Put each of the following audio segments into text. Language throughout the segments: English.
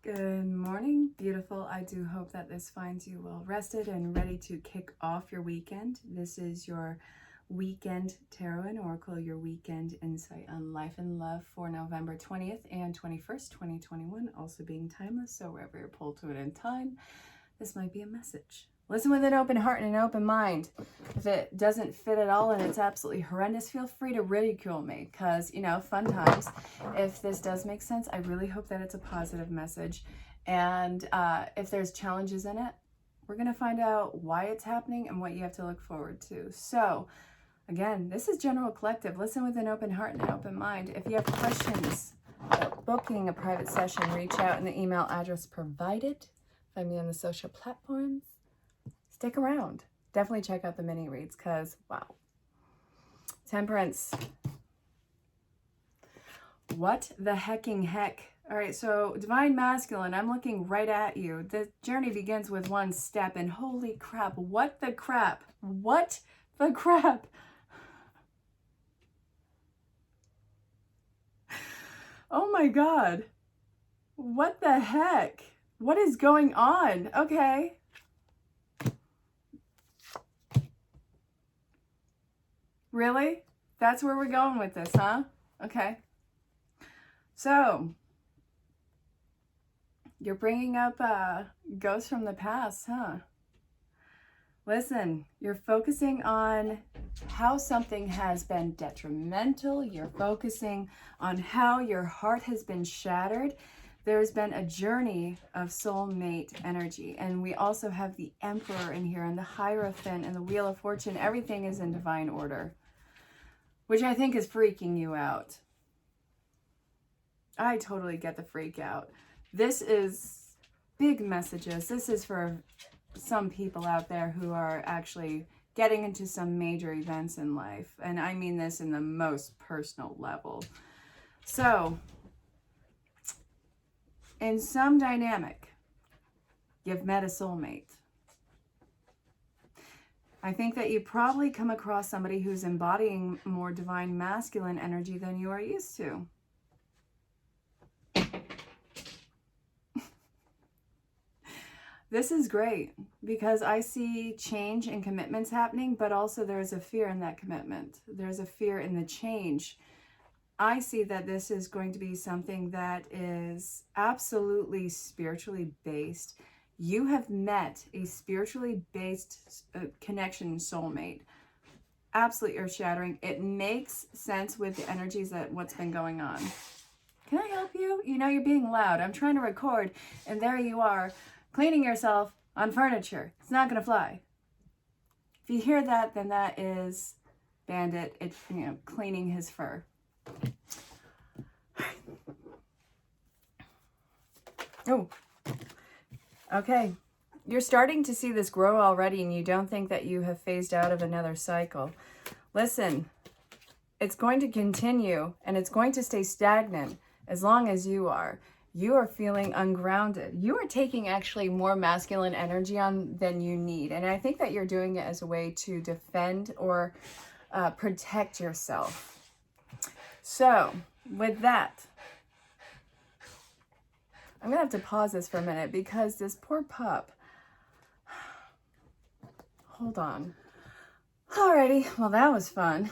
Good morning, beautiful. I do hope that this finds you well rested and ready to kick off your weekend. This is your weekend tarot and oracle, your weekend insight on life and love for November 20th and 21st, 2021, also being timeless. So wherever you're pulled to it in time, this might be a message. Listen with an open heart and an open mind. If it doesn't fit at all and it's absolutely horrendous, feel free to ridicule me because, fun times. If this does make sense, I really hope that it's a positive message. And if there's challenges in it, we're going to find out why it's happening and what you have to look forward to. So, again, this is General Collective. Listen with an open heart and an open mind. If you have questions about booking a private session, reach out in the email address provided. Find me on the social platforms. Stick around. Definitely check out the mini reads because, wow. Temperance. What the hecking heck? All right, so Divine Masculine, I'm looking right at you. The journey begins with one step, and holy crap, what the crap? What the crap? Oh my God. What the heck? What is going on? Okay. Really? That's where we're going with this, huh? Okay. So, you're bringing up ghosts from the past, huh? Listen, you're focusing on how something has been detrimental. You're focusing on how your heart has been shattered. There's been a journey of soulmate energy. And we also have the Emperor in here and the Hierophant and the Wheel of Fortune. Everything is in divine order, which I think is freaking you out. I totally get the freak out. This is big messages. This is for some people out there who are actually getting into some major events in life. And I mean this in the most personal level. So, in some dynamic, you've met a soulmate. I think that you probably come across somebody who's embodying more divine masculine energy than you are used to. This is great because I see change and commitments happening, but also there's a fear in that commitment. There's a fear in the change. I see that this is going to be something that is absolutely spiritually based. You have met a spiritually based connection soulmate. Absolutely earth-shattering. It makes sense with the energies that what's been going on. Can I help you? You know, you're being loud. I'm trying to record, and there you are, cleaning yourself on furniture. It's not going to fly. If you hear that, then that is Bandit. It's, cleaning his fur. Oh, okay. You're starting to see this grow already, and you don't think that you have phased out of another cycle. Listen, it's going to continue, and it's going to stay stagnant as long as you are. You are feeling ungrounded. You are taking actually more masculine energy on than you need. And I think that you're doing it as a way to defend or protect yourself. So with that, I'm going to have to pause this for a minute because this poor pup. Hold on. Alrighty, well that was fun.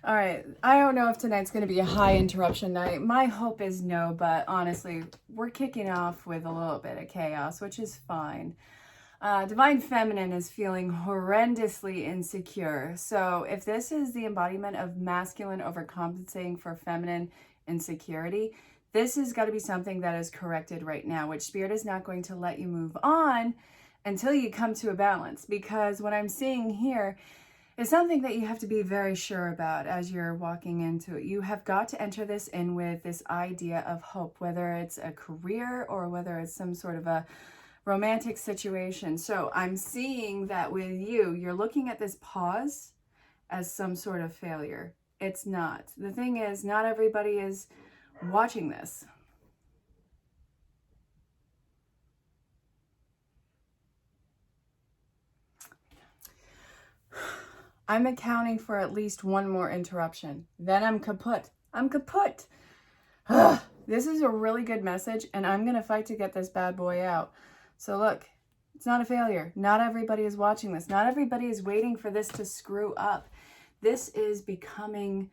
All right, I don't know if tonight's going to be a high interruption night. My hope is no, but honestly, we're kicking off with a little bit of chaos, which is fine. Divine Feminine is feeling horrendously insecure. So if this is the embodiment of masculine overcompensating for feminine insecurity, this has got to be something that is corrected right now, which Spirit is not going to let you move on until you come to a balance. Because what I'm seeing here is something that you have to be very sure about as you're walking into it. You have got to enter this in with this idea of hope, whether it's a career or whether it's some sort of a romantic situation. So I'm seeing that with you, you're looking at this pause as some sort of failure. It's not. The thing is, not everybody is watching this. I'm accounting for at least one more interruption. Then I'm kaput. I'm kaput. Ugh. This is a really good message, and I'm going to fight to get this bad boy out. So look, it's not a failure. Not everybody is watching this. Not everybody is waiting for this to screw up. This is becoming,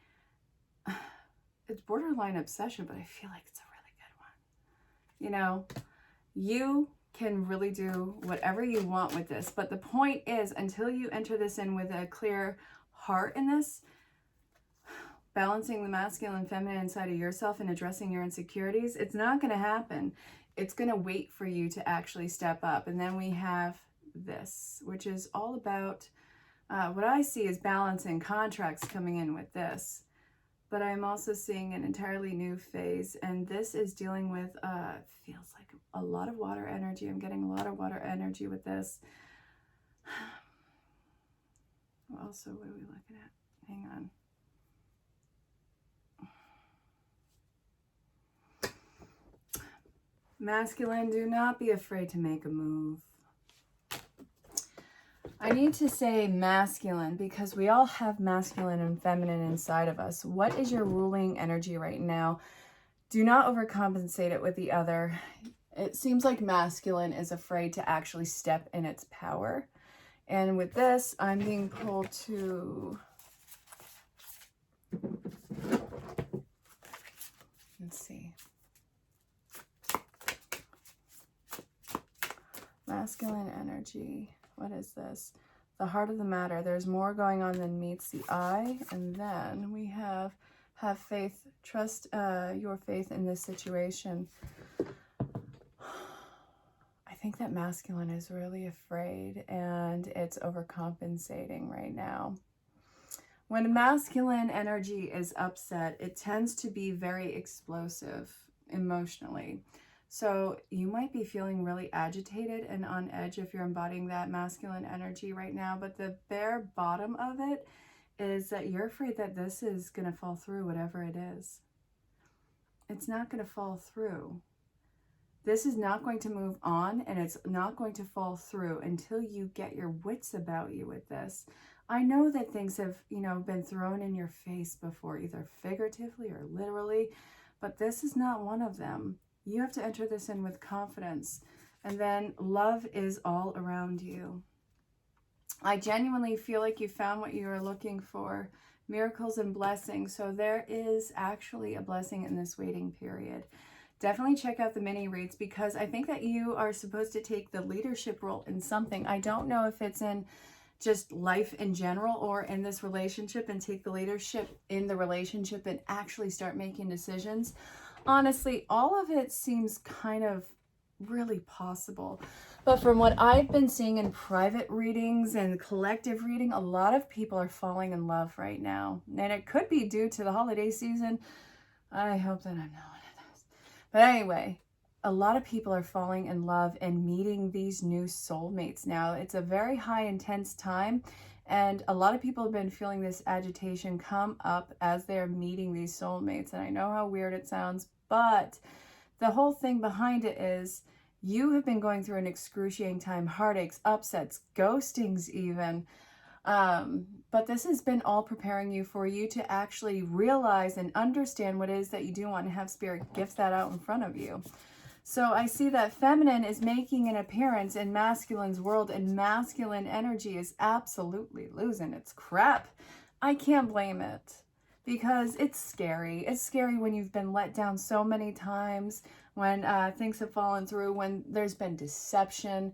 it's borderline obsession, but I feel like it's a really good one. You know, you can really do whatever you want with this. But the point is, until you enter this in with a clear heart in this, balancing the masculine and feminine inside of yourself and addressing your insecurities, it's not going to happen. It's going to wait for you to actually step up. And then we have this, which is all about what I see is balancing contracts coming in with this. But I'm also seeing an entirely new phase. And this is dealing with, feels like a lot of water energy. I'm getting a lot of water energy with this. Also, what are we looking at? Hang on. Masculine, do not be afraid to make a move. I need to say masculine because we all have masculine and feminine inside of us. What is your ruling energy right now? Do not overcompensate it with the other. It seems like masculine is afraid to actually step in its power. And with this, I'm being pulled to... Let's see. Masculine energy. What is this? The heart of the matter. There's more going on than meets the eye. And then we have faith. Trust your faith in this situation. I think that masculine is really afraid and it's overcompensating right now. When masculine energy is upset, it tends to be very explosive emotionally. So you might be feeling really agitated and on edge if you're embodying that masculine energy right now. But the bare bottom of it is that you're afraid that this is going to fall through, whatever it is. It's not going to fall through. This is not going to move on, and it's not going to fall through until you get your wits about you with this. I know that things have, been thrown in your face before, either figuratively or literally, but this is not one of them. You have to enter this in with confidence, and then love is all around you. I genuinely feel like you found what you were looking for, miracles and blessings. So there is actually a blessing in this waiting period. Definitely check out the mini reads because I think that you are supposed to take the leadership role in something. I don't know if it's in just life in general or in this relationship, and take the leadership in the relationship and actually start making decisions. Honestly, all of it seems kind of really possible. But from what I've been seeing in private readings and collective reading, a lot of people are falling in love right now. And it could be due to the holiday season. I hope that I'm not one of those. But anyway, a lot of people are falling in love and meeting these new soulmates now. It's a very high intense time. And a lot of people have been feeling this agitation come up as they're meeting these soulmates. And I know how weird it sounds, but the whole thing behind it is you have been going through an excruciating time, heartaches, upsets, ghostings even. But this has been all preparing you for you to actually realize and understand what it is that you do want, and have spirit gift that out in front of you. So I see that feminine is making an appearance in masculine's world, and masculine energy is absolutely losing its crap. I can't blame it because it's scary. It's scary when you've been let down so many times, when things have fallen through, when there's been deception.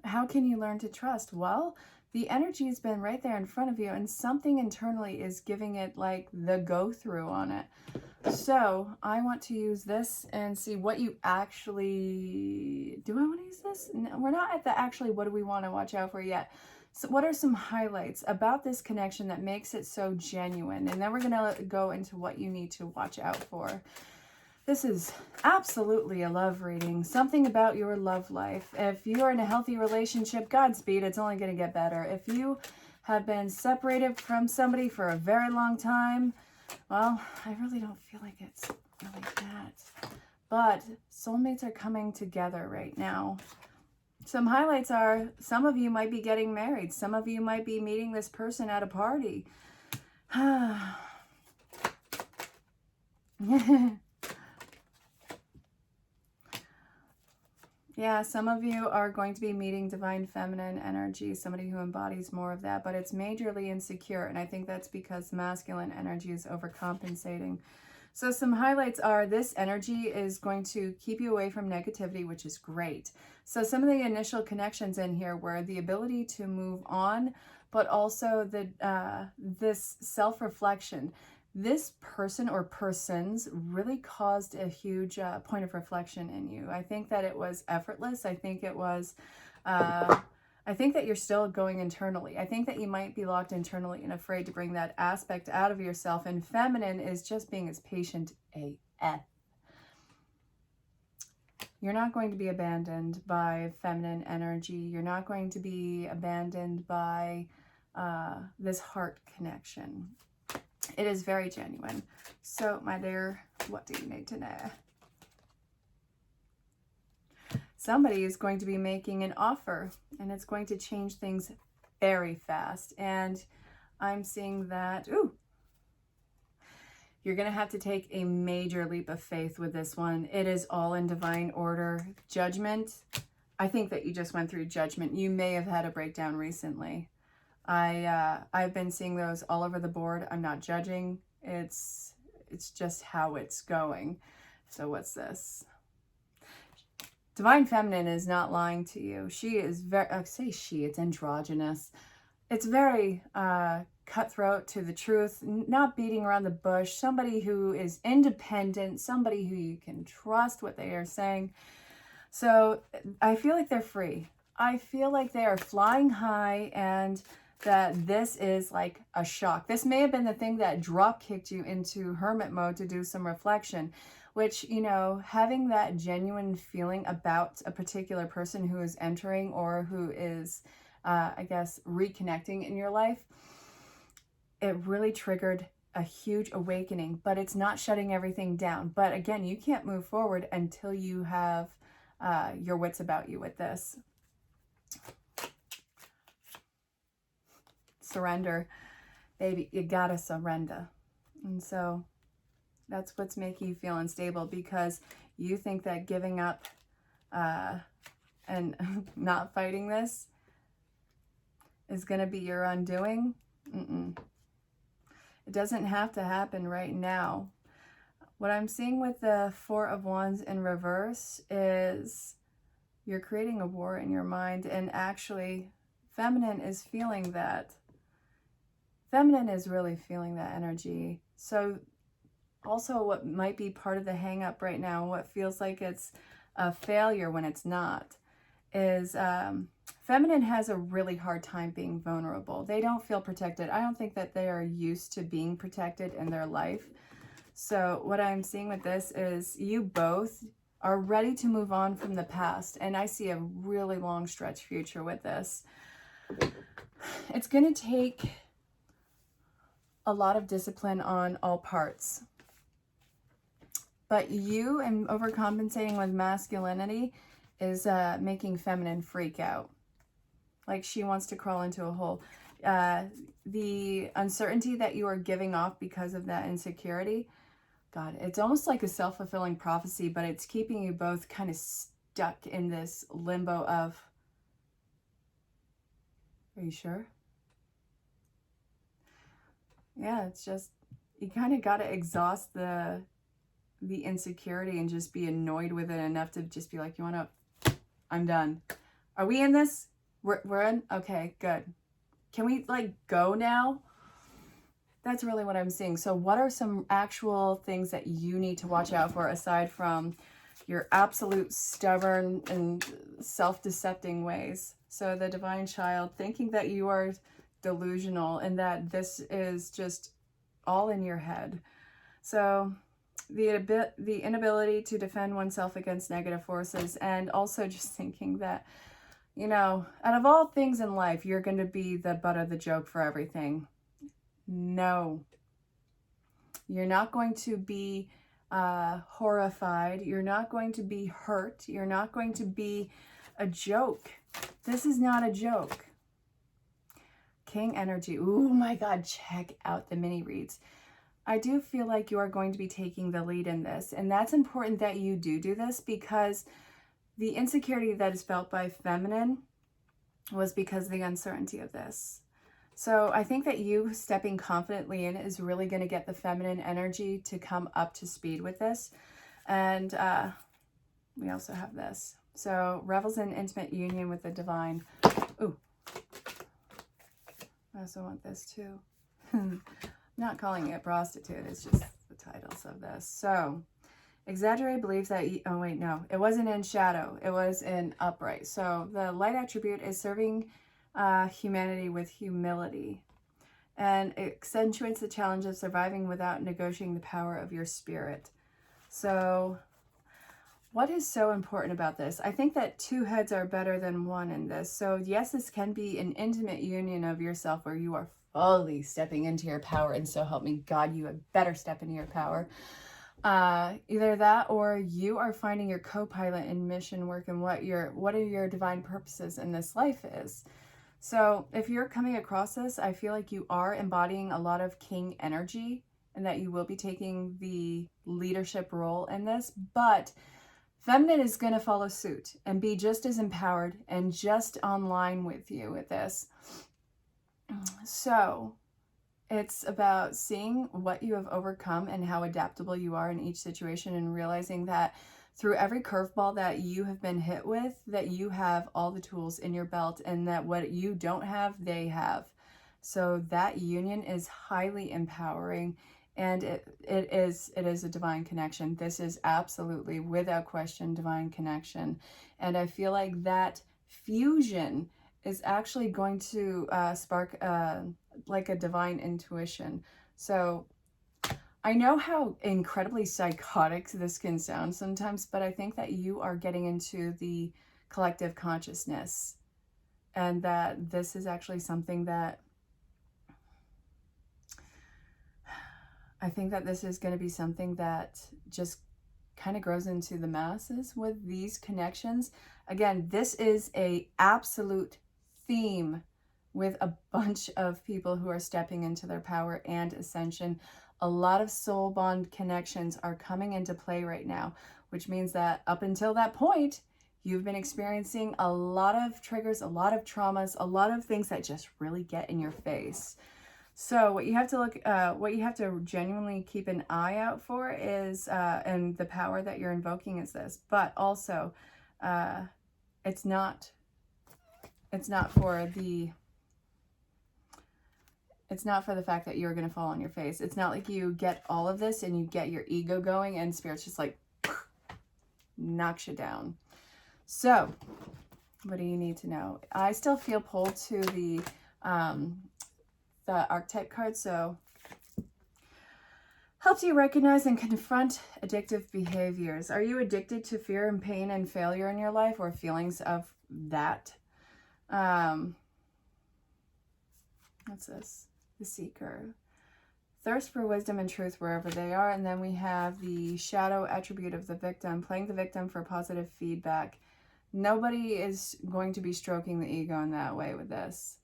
How can you learn to trust? Well, the energy has been right there in front of you, and something internally is giving it like the go through on it. So I want to use this and see what you actually, do I want to use this? No, we're not at the actually what do we want to watch out for yet. So what are some highlights about this connection that makes it so genuine? And then we're going to go into what you need to watch out for. This is absolutely a love reading. Something about your love life. If you are in a healthy relationship, Godspeed, it's only going to get better. If you have been separated from somebody for a very long time, well, I really don't feel like it's really that. But soulmates are coming together right now. Some highlights are, some of you might be getting married. Some of you might be meeting this person at a party. Yeah, some of you are going to be meeting divine feminine energy, somebody who embodies more of that, but it's majorly insecure. And I think that's because masculine energy is overcompensating. So some highlights are this energy is going to keep you away from negativity, which is great. So some of the initial connections in here were the ability to move on, but also this self-reflection. This person or persons really caused a huge point of reflection in you. I think that it was effortless. I think it was, I think that you're still going internally. I think that you might be locked internally and afraid to bring that aspect out of yourself. And feminine is just being as patient AF. You're not going to be abandoned by feminine energy. You're not going to be abandoned by this heart connection. It is very genuine. So, my dear, what do you need to know? Somebody is going to be making an offer, and it's going to change things very fast. And I'm seeing that, ooh, you're going to have to take a major leap of faith with this one. It is all in divine order. Judgment, I think that you just went through judgment. You may have had a breakdown recently. I've been seeing those all over the board. I'm not judging. It's just how it's going. So what's this? Divine Feminine is not lying to you. She is very, I say she, it's androgynous. It's very cutthroat to the truth, not beating around the bush, somebody who is independent, somebody who you can trust what they are saying. So I feel like they're free. I feel like they are flying high, and that this is like a shock. This may have been the thing that drop kicked you into hermit mode to do some reflection, which, you know, having that genuine feeling about a particular person who is entering or who is, I guess, reconnecting in your life, it really triggered a huge awakening, but it's not shutting everything down. But again, you can't move forward until you have your wits about you with this. Surrender, baby, you gotta surrender. And so that's what's making you feel unstable, because you think that giving up and not fighting this is going to be your undoing. It doesn't have to happen right now. What I'm seeing with the Four of Wands in reverse is you're creating a war in your mind, and actually feminine is feeling that. Feminine is really feeling that energy. So also what might be part of the hang up right now, what feels like it's a failure when it's not, is feminine has a really hard time being vulnerable. They don't feel protected. I don't think that they are used to being protected in their life. So what I'm seeing with this is you both are ready to move on from the past. And I see a really long stretch future with this. It's going to take a lot of discipline on all parts. But you, and overcompensating with masculinity, is making feminine freak out. Like she wants to crawl into a hole. The uncertainty that you are giving off because of that insecurity, God, it's almost like a self-fulfilling prophecy, but it's keeping you both kind of stuck in this limbo of, are you sure? Yeah, it's just, you kind of got to exhaust the insecurity and just be annoyed with it enough to just be like, you want to, I'm done. Are we in this? We're in? Okay, good. Can we like go now? That's really what I'm seeing. So what are some actual things that you need to watch out for aside from your absolute stubborn and self-decepting ways? So the divine child thinking that you are delusional and that this is just all in your head. So the inability to defend oneself against negative forces, and also just thinking that, you know, out of all things in life, you're going to be the butt of the joke for everything. No. You're not going to be horrified. You're not going to be hurt. You're not going to be a joke. This is not a joke. King energy. Oh my God, check out the mini reads. I do feel like you are going to be taking the lead in this. And that's important that you do this, because the insecurity that is felt by feminine was because of the uncertainty of this. So I think that you stepping confidently in is really going to get the feminine energy to come up to speed with this. And we also have this. So revels in intimate union with the divine. Ooh. I also want this too. I'm not calling it prostitute. It's just the titles of this. So exaggerate believes that, oh wait, no, it wasn't in shadow. It was in upright. So the light attribute is serving humanity with humility, and it accentuates the challenge of surviving without negotiating the power of your spirit. So what is so important about this? I think that two heads are better than one in this. So yes, this can be an intimate union of yourself where you are fully stepping into your power, and so help me God, you had better step into your power. Either that, or you are finding your co-pilot in mission work and what are your divine purposes in this life is. So if you're coming across this, I feel like you are embodying a lot of king energy, and that you will be taking the leadership role in this, but feminine is going to follow suit and be just as empowered and just online with you with this. So it's about seeing what you have overcome and how adaptable you are in each situation, and realizing that through every curveball that you have been hit with, that you have all the tools in your belt, and that what you don't have, they have. So that union is highly empowering, and it is a divine connection. This is absolutely, without question, divine connection. And I feel like that fusion is actually going to spark like a divine intuition. So I know how incredibly psychotic this can sound sometimes, but I think that you are getting into the collective consciousness, and that this is actually something that I think that this is going to be something that just kind of grows into the masses with these connections. Again, this is a absolute theme with a bunch of people who are stepping into their power and ascension. A lot of soul bond connections are coming into play right now, which means that up until that point, you've been experiencing a lot of triggers, a lot of traumas, a lot of things that just really get in your face. So what you have to genuinely keep an eye out for is, and the power that you're invoking is this, but also, it's not for the fact that you're going to fall on your face. It's not like you get all of this and you get your ego going and Spirit's just like knocks you down. So what do you need to know? I still feel pulled to the archetype card. So helps you recognize and confront addictive behaviors. Are you addicted to fear and pain and failure in your life, or feelings of that? What's this? The Seeker. Thirst for wisdom and truth wherever they are. And then we have the shadow attribute of the victim, playing the victim for positive feedback. Nobody is going to be stroking the ego in that way with this.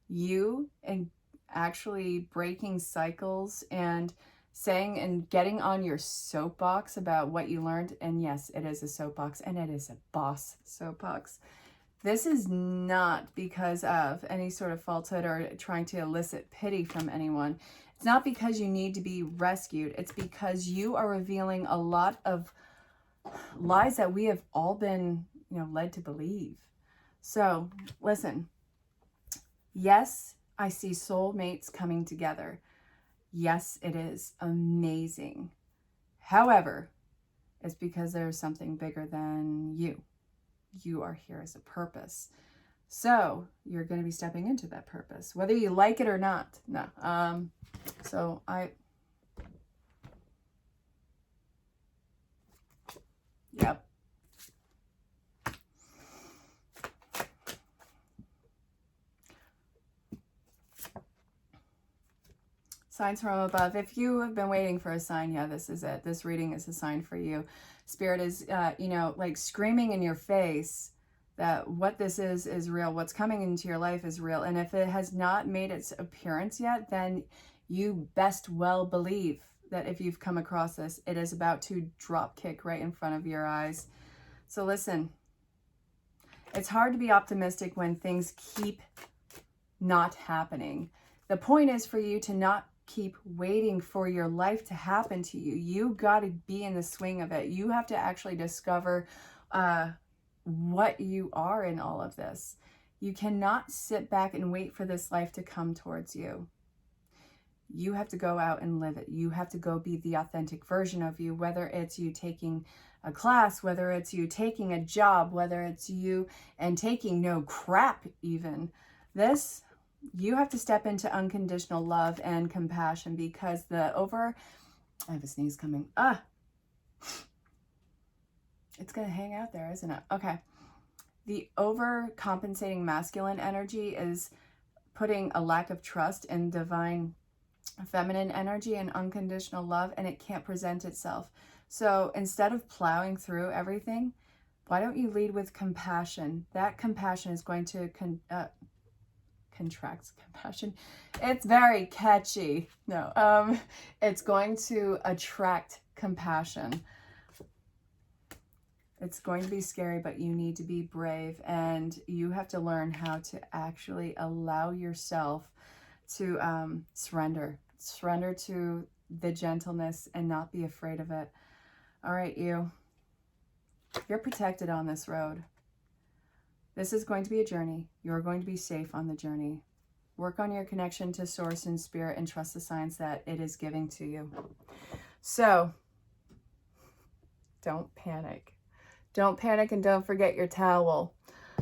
You and actually breaking cycles and saying and getting on your soapbox about what you learned. And yes, it is a soapbox, and it is a boss soapbox. This is not because of any sort of falsehood or trying to elicit pity from anyone. It's not because you need to be rescued. It's because you are revealing a lot of lies that we have all been, led to believe. So listen, yes, I see soulmates coming together. Yes, it is amazing. However, it's because there's something bigger than you. You are here as a purpose. So you're going to be stepping into that purpose, whether you like it or not. No. Yep. Signs from above. If you have been waiting for a sign, yeah, this is it. This reading is a sign for you. Spirit is, like screaming in your face that what this is real. What's coming into your life is real. And if it has not made its appearance yet, then you best well believe that if you've come across this, it is about to drop kick right in front of your eyes. So listen, it's hard to be optimistic when things keep not happening. The point is for you to not keep waiting for your life to happen to you. You got to be in the swing of it. You have to actually discover what you are in all of this. You cannot sit back and wait for this life to come towards you. You have to go out and live it. You have to go be the authentic version of you, whether it's you taking a class, whether it's you taking a job, whether it's you and taking no crap even. This, you have to step into unconditional love and compassion, because I have a sneeze coming. It's going to hang out there, isn't it? Okay. The overcompensating masculine energy is putting a lack of trust in divine feminine energy and unconditional love, and it can't present itself. So instead of plowing through everything, why don't you lead with compassion? That compassion is going to contract compassion. It's very catchy. No, it's going to attract compassion. It's going to be scary, but you need to be brave, and you have to learn how to actually allow yourself to surrender to the gentleness and not be afraid of it. All right, you're protected on this road. This is going to be a journey. You're going to be safe on the journey. Work on your connection to source and spirit and trust the signs that it is giving to you. So don't panic. Don't panic, and don't forget your towel.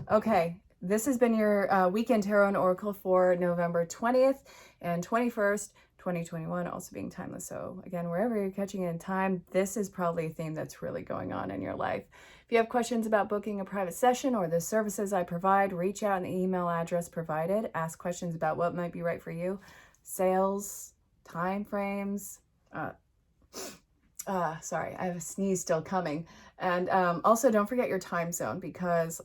Okay, this has been your Weekend Tarot and Oracle for November 20th and 21st, 2021, also being timeless. So again, wherever you're catching it in time, this is probably a theme that's really going on in your life. If you have questions about booking a private session or the services I provide, reach out in the email address provided. Ask questions about what might be right for you. Sales, time frames, sorry, I have a sneeze still coming. And also don't forget your time zone, because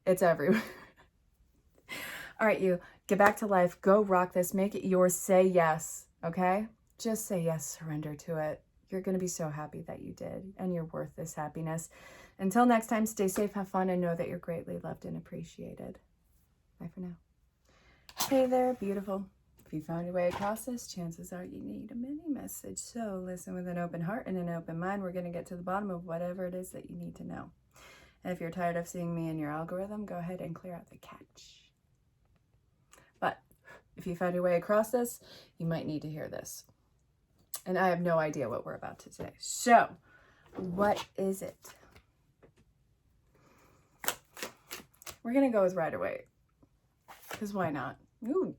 it's everywhere. All right, you get back to life. Go rock this. Make it yours. Say yes, okay? Just say yes. Surrender to it. You're going to be so happy that you did, and you're worth this happiness. Until next time, stay safe, have fun, and know that you're greatly loved and appreciated. Bye for now. Hey there, beautiful. If you found your way across this, chances are you need a mini message. So listen with an open heart and an open mind. We're going to get to the bottom of whatever it is that you need to know. And if you're tired of seeing me in your algorithm, go ahead and clear out the catch. But if you found your way across this, you might need to hear this. And I have no idea what we're about to say. So, what is it? We're going to go with Rider-Waite. Because why not? Ooh.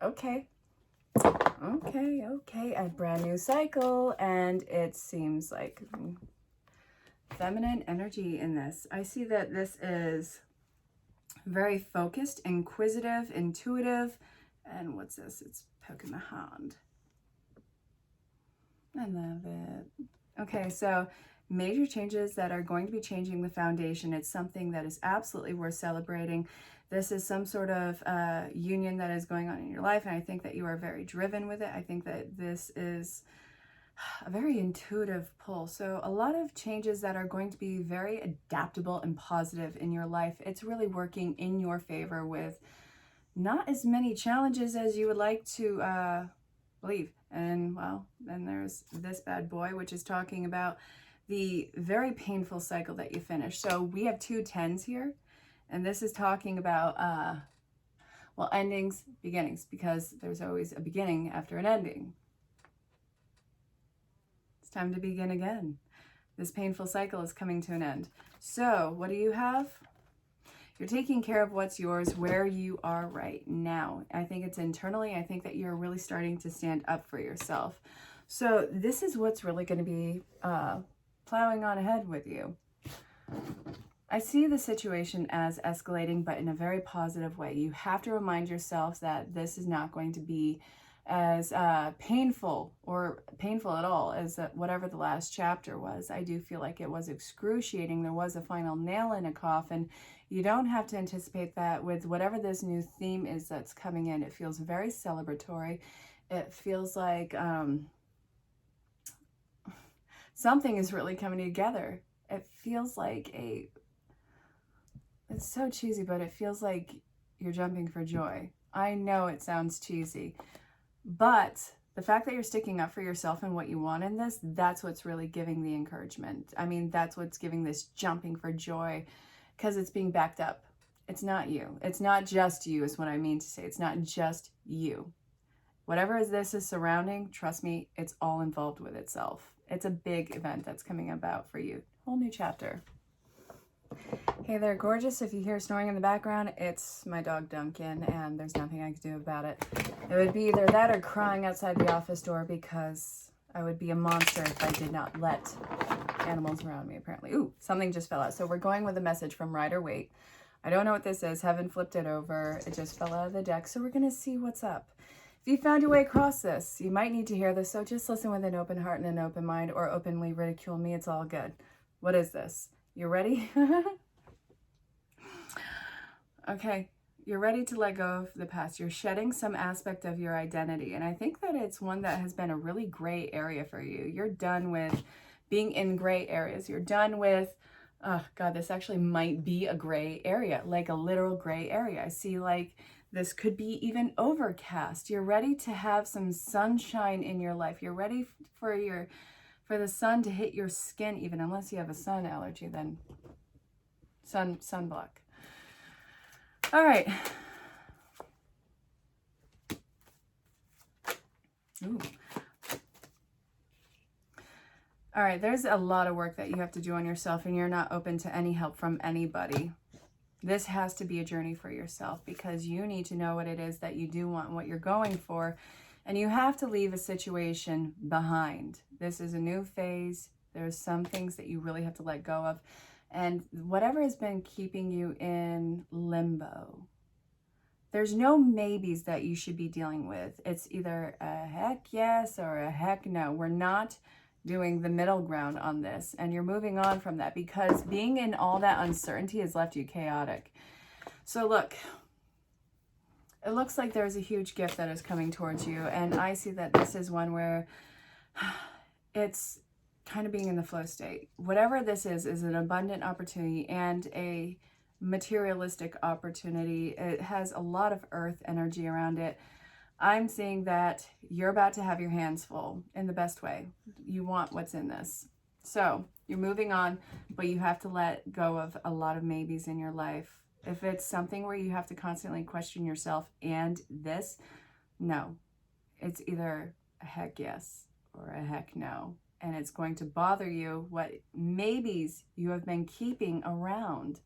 Okay. A brand new cycle, and it seems like feminine energy in this. I see that this is very focused, inquisitive, intuitive, and what's this? It's poking my hand. I love it. Okay, so major changes that are going to be changing the foundation. It's something that is absolutely worth celebrating. This is some sort of union that is going on in your life, and I think that you are very driven with it. I think that this is a very intuitive pull. So a lot of changes that are going to be very adaptable and positive in your life. It's really working in your favor with not as many challenges as you would like to believe. And well, then there's this bad boy, which is talking about the very painful cycle that you finished. So we have 2 10s here. And this is talking about, well, endings, beginnings, because there's always a beginning after an ending. It's time to begin again. This painful cycle is coming to an end. So what do you have? You're taking care of what's yours, where you are right now. I think it's internally. I think that you're really starting to stand up for yourself. So this is what's really going to be plowing on ahead with you. I see the situation as escalating, but in a very positive way. You have to remind yourself that this is not going to be as painful at all as whatever the last chapter was. I do feel like it was excruciating. There was a final nail in a coffin. You don't have to anticipate that with whatever this new theme is that's coming in. It feels very celebratory, It feels like something is really coming together. It feels like it's so cheesy, but it feels like you're jumping for joy. I know it sounds cheesy, but the fact that you're sticking up for yourself and what you want in this, that's what's really giving the encouragement. I mean, that's what's giving this jumping for joy, because it's being backed up. It's not you. It's not just you is what I mean to say. It's not just you. Whatever this is surrounding, trust me, it's all involved with itself. It's a big event that's coming about for you. Whole new chapter. Hey there, gorgeous. If you hear snoring in the background, it's my dog Duncan, and there's nothing I can do about it. It would be either that or crying outside the office door, because I would be a monster if I did not let animals around me, apparently. Ooh, something just fell out. So we're going with a message from Rider-Waite. I don't know what this is. Haven't flipped it over. It just fell out of the deck. So we're going to see what's up. If you found your way across this, you might need to hear this. So just listen with an open heart and an open mind, or openly ridicule me. It's all good. What is this? You ready? Okay. You're ready to let go of the past. You're shedding some aspect of your identity. And I think that it's one that has been a really gray area for you. You're done with being in gray areas. You're done with, oh God, this actually might be a gray area, like a literal gray area. I see like this could be even overcast. You're ready to have some sunshine in your life. You're ready for the sun to hit your skin, even unless you have a sun allergy, then sunblock. All right. Ooh. All right, there's a lot of work that you have to do on yourself, and you're not open to any help from anybody. This has to be a journey for yourself, because you need to know what it is that you do want and what you're going for, and you have to leave a situation behind. This is a new phase. There's some things that you really have to let go of, and whatever has been keeping you in limbo, there's no maybes that you should be dealing with. It's either a heck yes or a heck no. We're not doing the middle ground on this, and you're moving on from that, because being in all that uncertainty has left you chaotic. So look, it looks like there's a huge gift that is coming towards you, and I see that this is one where it's kind of being in the flow state. Whatever this is an abundant opportunity and a materialistic opportunity. It has a lot of earth energy around it. I'm seeing that you're about to have your hands full in the best way. You want what's in this. So you're moving on, but you have to let go of a lot of maybes in your life. If it's something where you have to constantly question yourself and this, no. It's either a heck yes or a heck no. And it's going to bother you what maybes you have been keeping around.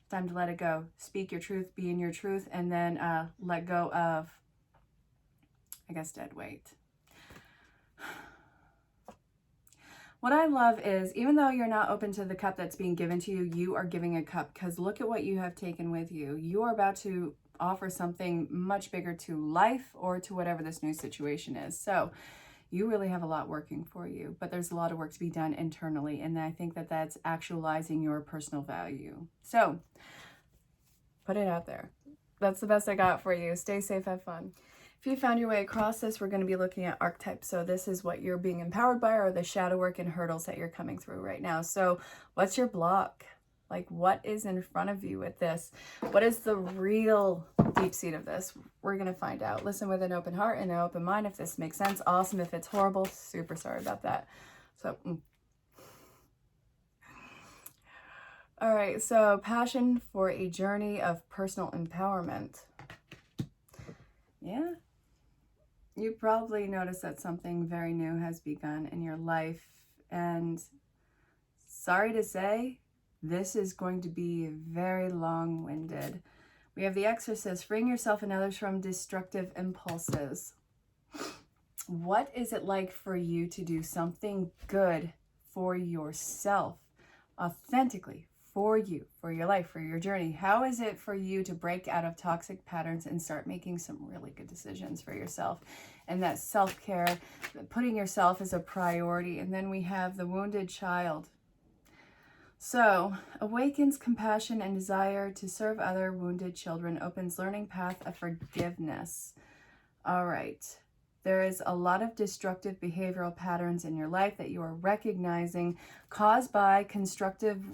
Time to let it go. Speak your truth, be in your truth, and then let go of, I guess, dead weight. What I love is, even though you're not open to the cup that's being given to you, you are giving a cup, because look at what you have taken with you. You are about to offer something much bigger to life or to whatever this new situation is. So you really have a lot working for you, but there's a lot of work to be done internally, and I think that that's actualizing your personal value. So put it out there. That's the best I got for you. Stay safe, have fun. If you found your way across this, we're going to be looking at archetypes. So this is what you're being empowered by, or the shadow work and hurdles that you're coming through right now. So what's your block? Like, what is in front of you with this? What is the real deep seat of this? We're going to find out. Listen with an open heart and an open mind. If this makes sense, awesome. If it's horrible, super sorry about that. So, all right. So passion for a journey of personal empowerment. Yeah. You probably noticed that something very new has begun in your life. And sorry to say, this is going to be very long-winded. We have the Exorcist, freeing yourself and others from destructive impulses. What is it like for you to do something good for yourself, authentically, for you, for your life, for your journey? How is it for you to break out of toxic patterns and start making some really good decisions for yourself? And that self-care, putting yourself as a priority. And then we have the wounded child. So, awakens compassion and desire to serve other wounded children, opens learning path of forgiveness. All right. There is a lot of destructive behavioral patterns in your life that you are recognizing caused by constructive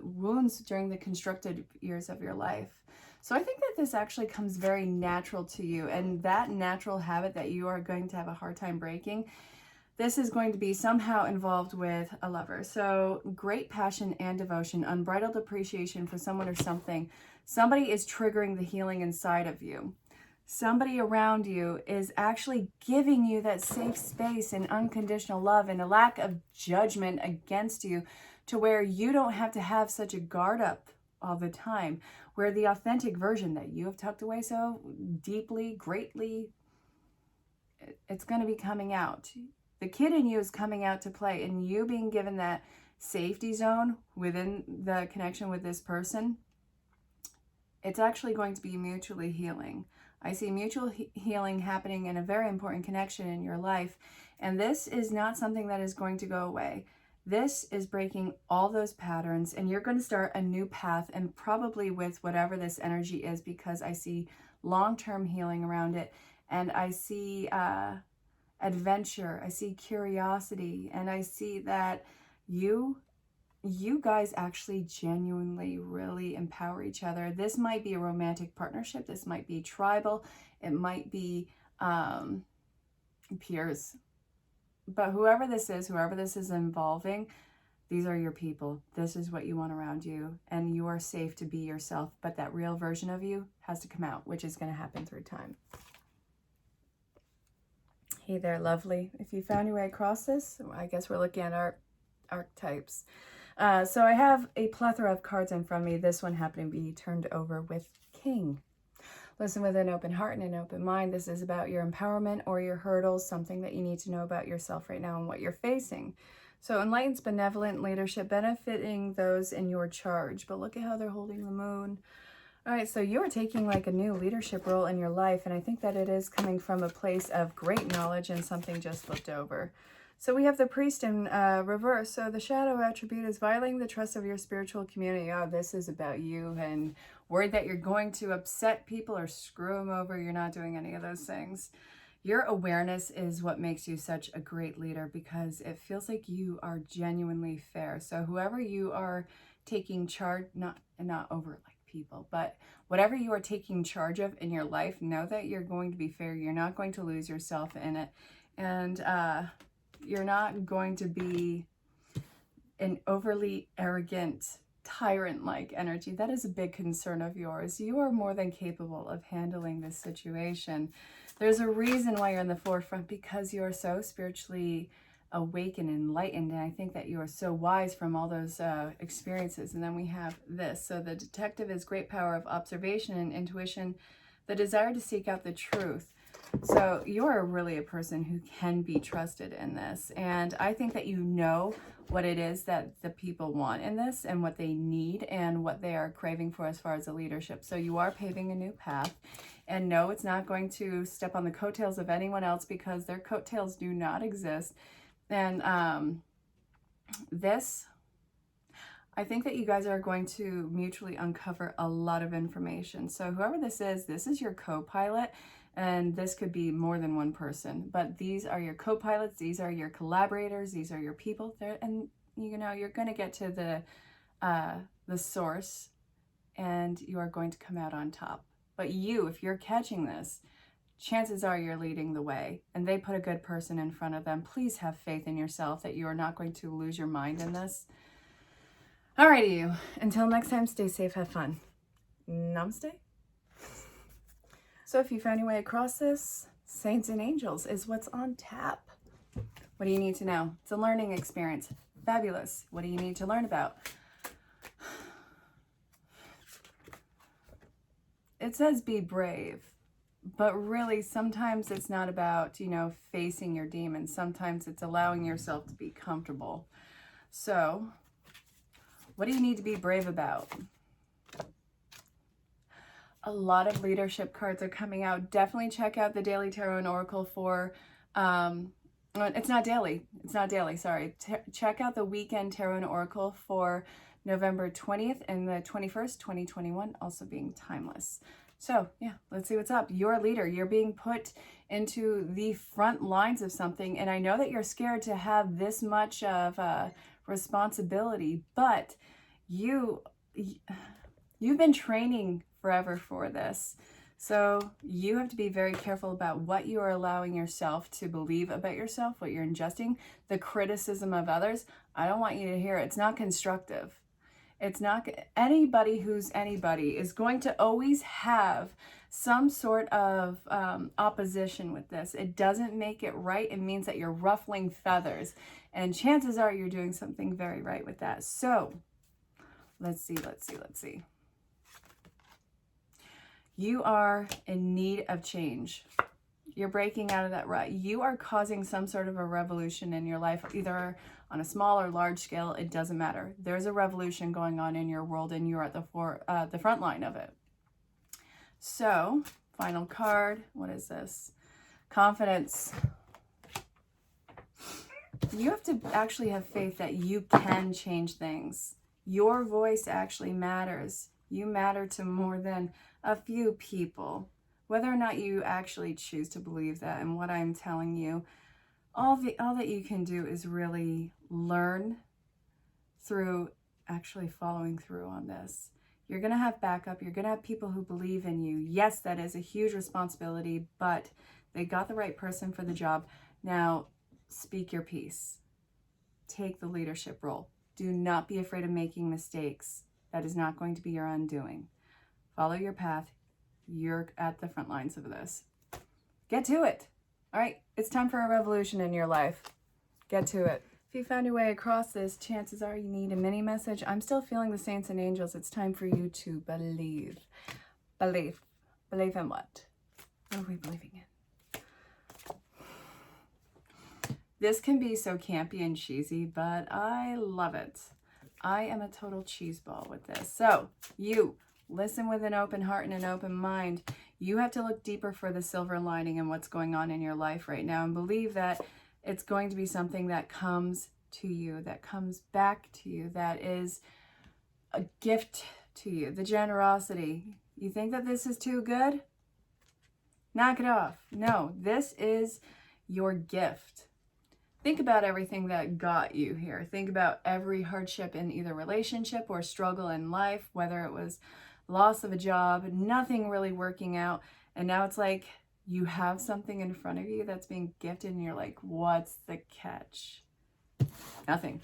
wounds during the constructed years of your life. So I think that this actually comes very natural to you, and that natural habit that you are going to have a hard time breaking, this is going to be somehow involved with a lover. So great passion and devotion, unbridled appreciation for someone or something. Somebody is triggering the healing inside of you. Somebody around you is actually giving you that safe space and unconditional love and a lack of judgment against you, to where you don't have to have such a guard up all the time, where the authentic version that you have tucked away so deeply, greatly, it's going to be coming out. The kid in you is coming out to play, and you being given that safety zone within the connection with this person, it's actually going to be mutually healing. I see mutual healing happening in a very important connection in your life, and this is not something that is going to go away. This is breaking all those patterns, and you're going to start a new path, and probably with whatever this energy is, because I see long-term healing around it, and I see adventure, I see curiosity, and I see that you guys actually genuinely really empower each other. This might be a romantic partnership, this might be tribal, it might be peers. But whoever this is involving, these are your people. This is what you want around you, and you are safe to be yourself, but that real version of you has to come out, which is going to happen through time. Hey there, lovely. If you found your way across this, I guess we're looking at archetypes. So I have a plethora of cards in front of me. This one happening to be turned over with King. Listen with an open heart and an open mind. This is about your empowerment or your hurdles, something that you need to know about yourself right now and what you're facing. So enlightened, benevolent leadership, benefiting those in your charge. But look at how they're holding the moon. All right, so you're taking like a new leadership role in your life, and I think that it is coming from a place of great knowledge and something just flipped over. So we have the priest in reverse. So the shadow attribute is violating the trust of your spiritual community. Oh, this is about you and worried that you're going to upset people or screw them over. You're not doing any of those things. Your awareness is what makes you such a great leader, because it feels like you are genuinely fair. So whoever you are taking charge, not over like people, but whatever you are taking charge of in your life, know that you're going to be fair. You're not going to lose yourself in it. And you're not going to be an overly arrogant, tyrant-like energy. That is a big concern of yours. You are more than capable of handling this situation. There's a reason why you're in the forefront, because you are so spiritually awakened and enlightened, and I think that you are so wise from all those experiences. And then we have this. So the detective is great power of observation and intuition, the desire to seek out the truth. So you're really a person who can be trusted in this. And I think that you know what it is that the people want in this and what they need and what they are craving for as far as a leadership. So you are paving a new path. And no, it's not going to step on the coattails of anyone else, because their coattails do not exist. And I think that you guys are going to mutually uncover a lot of information. So whoever this is your co-pilot. And this could be more than one person, but these are your co-pilots, these are your collaborators, these are your people there, and you know you're going to get to the source, and you are going to come out on top. But you, if you're catching this, chances are you're leading the way, and they put a good person in front of them. Please have faith in yourself that you are not going to lose your mind in this. Alrighty, you. Until next time, stay safe, have fun. Namaste. So if you found your way across this, Saints and Angels is what's on tap. What do you need to know? It's a learning experience. Fabulous. What do you need to learn about? It says be brave, but really sometimes it's not about, facing your demons. Sometimes it's allowing yourself to be comfortable. So what do you need to be brave about? A lot of leadership cards are coming out. Definitely check out the Daily Tarot and Oracle for, it's not daily, sorry. Check out the Weekend Tarot and Oracle for November 20th and the 21st, 2021, also being timeless. So yeah, let's see what's up. You're a leader. You're being put into the front lines of something. And I know that you're scared to have this much of responsibility, but you've been training forever for this. So you have to be very careful about what you are allowing yourself to believe about yourself, what you're ingesting, the criticism of others. I don't want you to hear it. It's not constructive. It's not, anybody who's anybody is going to always have some sort of opposition with this. It doesn't make it right. It means that you're ruffling feathers. And chances are you're doing something very right with that. So let's see. You are in need of change. You're breaking out of that rut. You are causing some sort of a revolution in your life, either on a small or large scale. It doesn't matter. There's a revolution going on in your world, and you're at the front line of it. So, final card. What is this? Confidence. You have to actually have faith that you can change things. Your voice actually matters. You matter to more than a few people. Whether or not you actually choose to believe that, and what I'm telling you, all that you can do is really learn through actually following through on this. You're going to have backup. You're going to have people who believe in you. Yes, that is a huge responsibility, but they got the right person for the job. Now, speak your piece. Take the leadership role. Do not be afraid of making mistakes. That is not going to be your undoing. Follow your path. You're at the front lines of this. Get to it. All right, it's time for a revolution in your life. Get to it. If you found your way across this, chances are you need a mini message. I'm still feeling the saints and angels. It's time for you to believe. Believe. Believe in what? What are we believing in? This can be so campy and cheesy, but I love it. I am a total cheeseball with this. So, you listen with an open heart and an open mind. You have to look deeper for the silver lining in what's going on in your life right now, and believe that it's going to be something that comes to you, that comes back to you, that is a gift to you. The generosity. You think that this is too good? Knock it off. No, this is your gift. Think about everything that got you here. Think about every hardship in either relationship or struggle in life, whether it was loss of a job, nothing really working out, and now it's like you have something in front of you that's being gifted, and you're like, what's the catch? Nothing.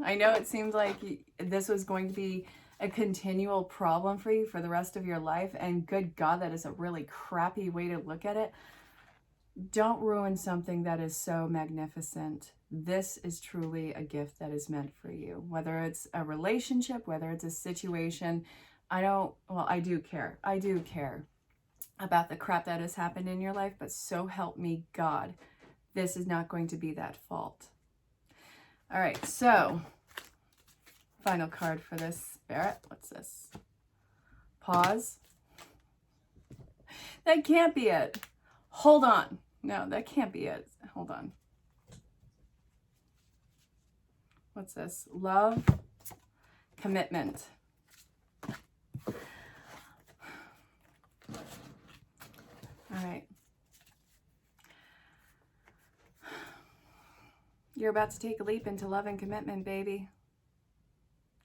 I know it seems like this was going to be a continual problem for you for the rest of your life, and good God, that is a really crappy way to look at it. Don't ruin something that is so magnificent. This is truly a gift that is meant for you. Whether it's a relationship, whether it's a situation, I do care. I do care about the crap that has happened in your life, but so help me God, this is not going to be that fault. All right, so final card for this, Spirit. What's this? Pause. That can't be it. Hold on. No, that can't be it. Hold on. What's this? Love, commitment. All right. You're about to take a leap into love and commitment, baby.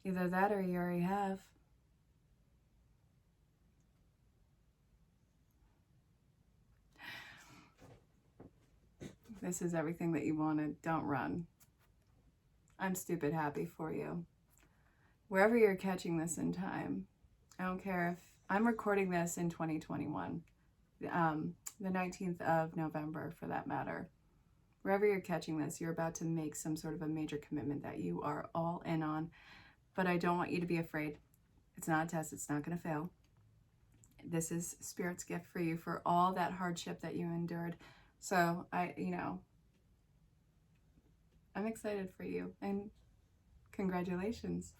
Either that or you already have. This is everything that you wanted. Don't run. I'm stupid happy for you. Wherever you're catching this in time, I don't care if I'm recording this in 2021, the 19th of November for that matter. Wherever you're catching this, you're about to make some sort of a major commitment that you are all in on. But I don't want you to be afraid. It's not a test. It's not going to fail. This is Spirit's gift for you for all that hardship that you endured. So I'm excited for you, and congratulations.